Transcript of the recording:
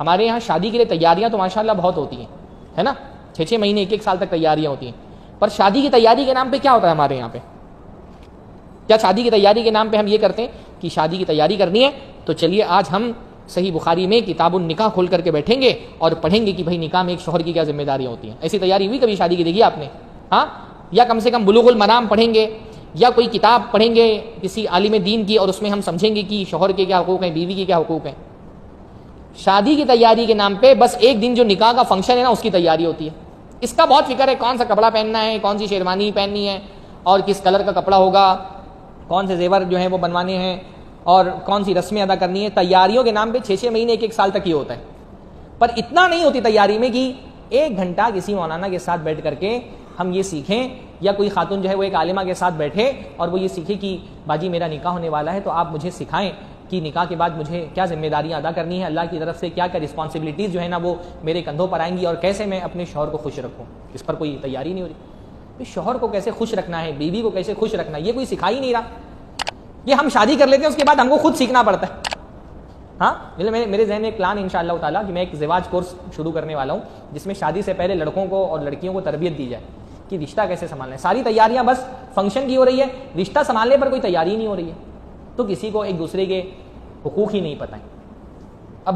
ہمارے یہاں شادی کے لیے تیاریاں تو ماشاءاللہ بہت ہوتی ہیں، ہے نا، 6 مہینے 1 سال تک تیاریاں ہوتی ہیں، پر شادی کی تیاری کے نام پہ کیا ہوتا ہے ہمارے یہاں پہ؟ کیا شادی کی تیاری کے نام پہ ہم یہ کرتے ہیں کہ شادی کی تیاری کرنی ہے تو چلیے آج ہم صحیح بخاری میں کتاب النکاح کھول کر کے بیٹھیں گے اور پڑھیں گے کہ بھائی نکاح میں ایک شوہر کی کیا ذمہ داریاں ہوتی ہیں؟ ایسی تیاری ہوئی کبھی شادی کی دیکھی آپ نے؟ ہاں، یا کم سے کم بلوغ المرام پڑھیں گے یا کوئی کتاب پڑھیں گے کسی عالم دین کی، اور اس میں ہم سمجھیں گے کہ شوہر کے کیا حقوق ہیں، بیوی کے کیا حقوق ہیں؟ شادی کی تیاری کے نام پہ بس ایک دن جو نکاح کا فنکشن ہے نا، اس کی تیاری ہوتی ہے۔ اس کا بہت فکر ہے، کون سا کپڑا پہننا ہے، کون سی شیروانی پہننی ہے، اور کس کلر کا کپڑا ہوگا، کون سے زیور جو ہیں وہ بنوانے ہیں، اور کون سی رسمیں ادا کرنی ہے۔ تیاریوں کے نام پہ 6 مہینے 1 سال تک یہ ہوتا ہے، پر اتنا نہیں ہوتی تیاری میں کہ 1 گھنٹہ کسی مولانا کے ساتھ بیٹھ کر کے ہم یہ سیکھیں، یا کوئی خاتون جو ہے وہ ایک عالمہ کے ساتھ بیٹھے اور وہ یہ سیکھے کہ باجی میرا نکاح ہونے والا ہے تو آپ مجھے سکھائیں کہ نکاح کے بعد مجھے کیا ذمہ داریاں ادا کرنی ہے، اللہ کی طرف سے کیا کیا رسپانسبلٹیز جو ہے نا وہ میرے کندھوں پر آئیں گی، اور کیسے میں اپنے شوہر کو خوش رکھوں۔ اس پر کوئی تیاری نہیں ہو رہی۔ شوہر کو کیسے خوش رکھنا ہے، بیوی کو کیسے خوش رکھنا ہے، یہ کوئی سکھا ہی نہیں رہا۔ یہ ہم شادی کر لیتے ہیں، اس کے بعد ہم کو خود سیکھنا پڑتا ہے۔ ہاں، میرے ذہن میں ایک پلان انشاءاللہ تعالیٰ کہ میں ایک زواج کورس شروع کرنے والا ہوں، جس میں شادی سے پہلے لڑکوں کو اور لڑکیوں کو تربیت دی جائے کہ رشتہ کیسے سنبھالنا ہے۔ ساری تیاریاں بس فنکشن کی ہو رہی ہے، رشتہ سنبھالنے پر کوئی تیاری نہیں ہو رہی ہے، تو کسی کو ایک دوسرے کے حقوق ہی نہیں پتہ ہے۔